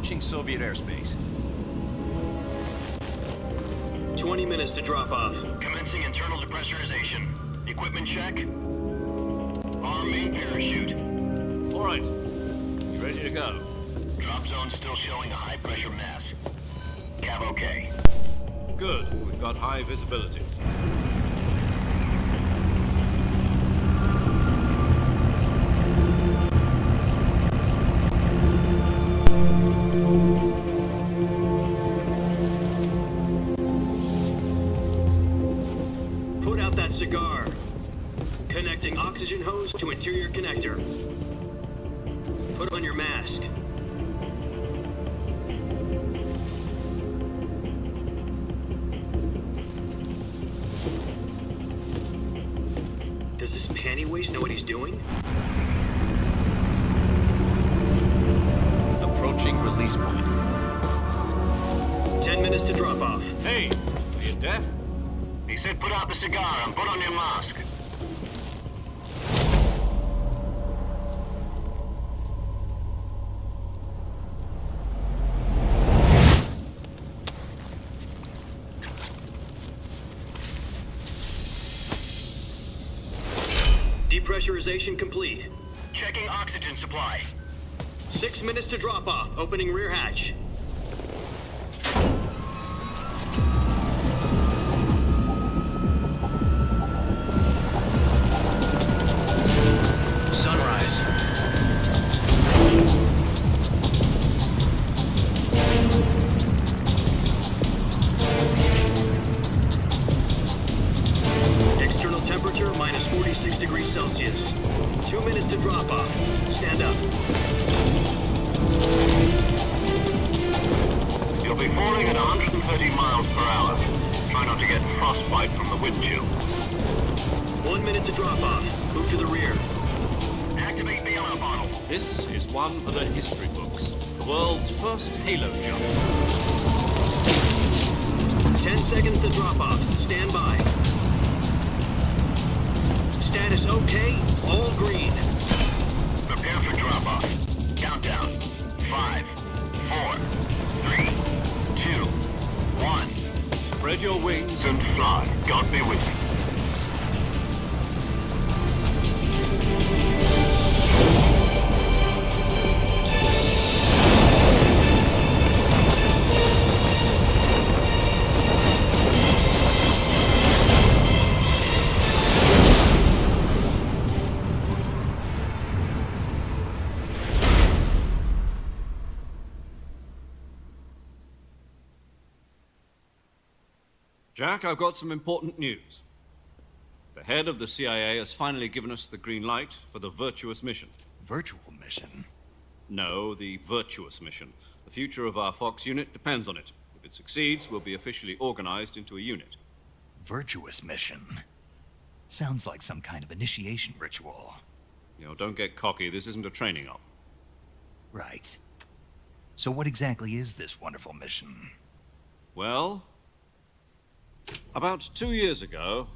approaching Soviet airspace. 20 minutes to drop off. Commencing internal depressurization. Equipment check. Arm main parachute. All right. You ready to go? Drop zone still showing a high pressure mass. Cav okay. Good. We've got high visibility. Put out that cigar. Connecting oxygen hose to interior connector. Put on your mask. Does this panty waste know what he's doing? Approaching release point. 10 minutes to drop off. Hey, are you deaf? He said put out the cigar and put on your mask. Depressurization complete. Checking oxygen supply. 6 minutes to drop off. Opening rear hatch. Sunrise. External temperature minus 46 degrees Celsius. 2 minutes to drop off. Stand up. You'll be falling at 130 miles per hour. Try not to get frostbite from the wind chill. 1 minute to drop off. Move to the rear. Activate the yellow bottle. This is one for the history books. The world's first halo jump. 10 seconds to drop off. Stand by. Status okay. All green. Prepare for drop off. Countdown. 5, 4, 3, 2, 1. Spread your wings And fly. God be with you. Jack, I've got some important news. The head of the CIA has finally given us the green light for the virtuous mission. Virtual mission? No, the virtuous mission. The future of our Fox unit depends on it. If it succeeds, we'll be officially organized into a unit. Virtuous mission? Sounds like some kind of initiation ritual. You know, don't get cocky. This isn't a training op. Right. So what exactly is this wonderful mission? Well, about 2 years ago,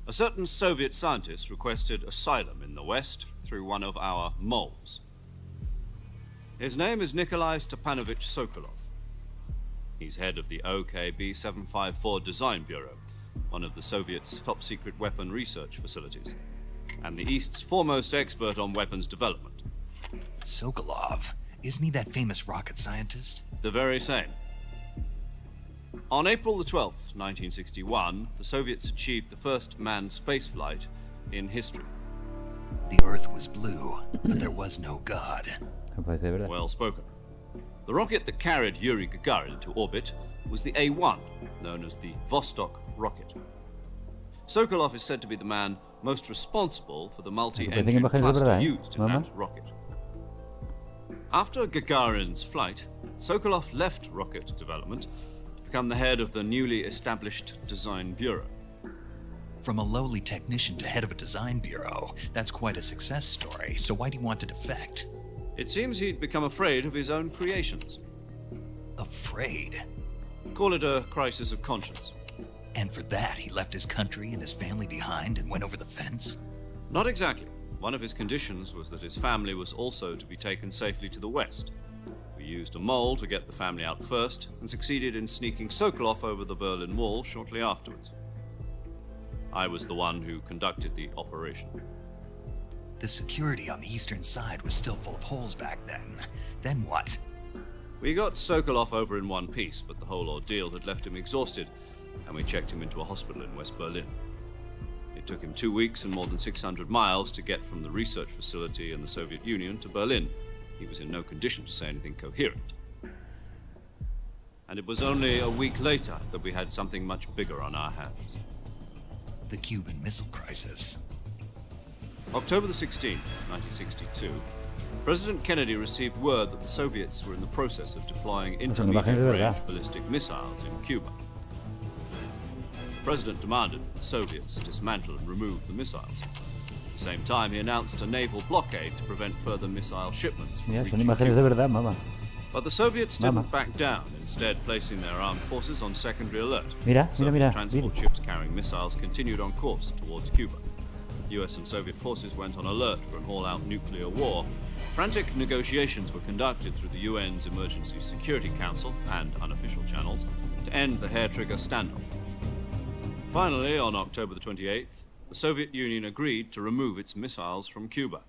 a certain Soviet scientist requested asylum in the West through one of our moles. His name is Nikolai Stepanovich Sokolov. He's head of the OKB 754 Design Bureau, one of the Soviets' top-secret weapon research facilities, and the East's foremost expert on weapons development. Sokolov? Isn't he that famous rocket scientist? The very same. On April the 12th, 1961, the Soviets achieved the first manned spaceflight in history. The Earth was blue, but there was no God. Parece verdad. Well spoken. The rocket that carried Yuri Gagarin into orbit was the A-1, known as the Vostok rocket. Sokolov is said to be the man most responsible for the multi-engine cluster used in that rocket. After Gagarin's flight, Sokolov left rocket development to become the head of the newly established Design Bureau. From a lowly technician to head of a design bureau, that's quite a success story. So why do you want to defect? It seems he'd become afraid of his own creations. Afraid? Call it a crisis of conscience. And for that, he left his country and his family behind and went over the fence? Not exactly. One of his conditions was that his family was also to be taken safely to the West. For used a mole to get the family out first and succeeded in sneaking Sokolov over the Berlin Wall shortly afterwards. I was the one who conducted the operation. The security on the eastern side was still full of holes back then. Then what? We got Sokolov over in one piece, but the whole ordeal had left him exhausted, and we checked him into a hospital in West Berlin. It took him 2 weeks and more than 600 miles to get from the research facility in the Soviet Union to Berlin. He was in no condition to say anything coherent. And it was only a week later that we had something much bigger on our hands. The Cuban Missile Crisis. October the 16th, 1962, President Kennedy received word that the Soviets were in the process of deploying intermediate-range ballistic missiles in Cuba. The President demanded that the Soviets dismantle and remove the missiles. At the same time, he announced a naval blockade to prevent further missile shipments from reaching Cuba. But the Soviets didn't back down, instead placing their armed forces on secondary alert. Transport ships carrying missiles continued on course towards Cuba. US and Soviet forces went on alert for an all-out nuclear war. Frantic negotiations were conducted through the UN's Emergency Security Council and unofficial channels to end the hair-trigger standoff. Finally, on October the 28th, the Soviet Union agreed to remove its missiles from Cuba.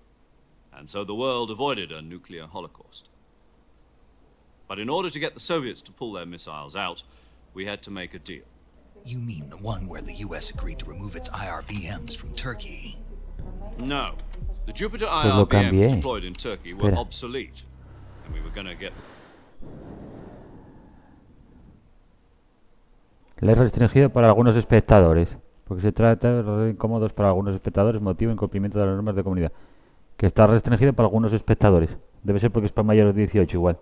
And so the world avoided a nuclear holocaust. But in order to get the Soviets to pull their missiles out, we had to make a deal. You mean the one where the US agreed to remove its IRBMs from Turkey? No. The Jupiter IRBMs deployed in Turkey were obsolete, and we were going to get... Le he restringido para algunos espectadores, porque se trata de incómodos para algunos espectadores, motivo incumplimiento de las normas de comunidad. Que está restringido para algunos espectadores. Debe ser porque es para mayores de 18 igual.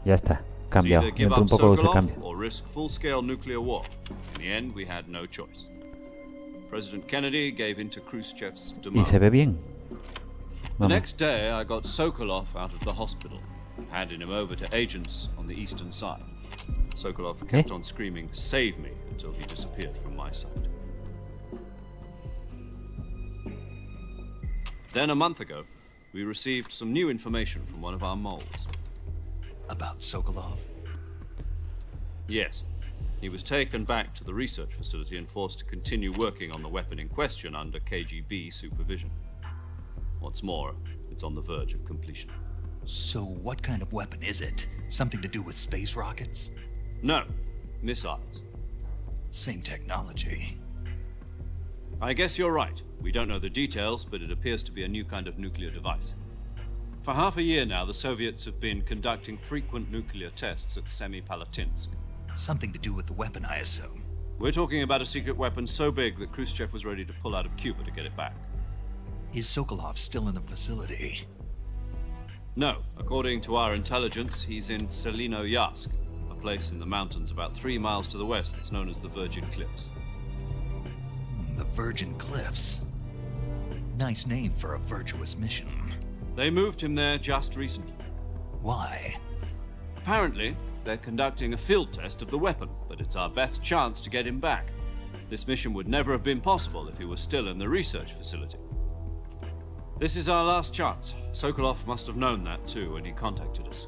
Ya está, cambiado. Dentro un poco se cambia. Or risk full-scale nuclear war. In the end, we had no choice. President Kennedy gave in to Khrushchev's demand. Y se ve bien. The next day, I got Sokolov out of the hospital, handing him over to agents on the eastern side. Sokolov kept on screaming, "Save me," until he disappeared from my sight. Then, a month ago, we received some new information from one of our moles. About Sokolov? Yes. He was taken back to the research facility and forced to continue working on the weapon in question under KGB supervision. What's more, it's on the verge of completion. So what kind of weapon is it? Something to do with space rockets? No. Missiles. Same technology. I guess you're right. We don't know the details, but it appears to be a new kind of nuclear device. For half a year now, the Soviets have been conducting frequent nuclear tests at Semipalatinsk. Something to do with the weapon, I assume. We're talking about a secret weapon so big that Khrushchev was ready to pull out of Cuba to get it back. Is Sokolov still in the facility? No. According to our intelligence, he's in Selinoyarsk, a place in the mountains about 3 miles to the west that's known as the Virgin Cliffs. The Virgin Cliffs. Nice name for a virtuous mission. They moved him there just recently. Why? Apparently, they're conducting a field test of the weapon, but it's our best chance to get him back. This mission would never have been possible if he was still in the research facility. This is our last chance. Sokolov must have known that too when he contacted us.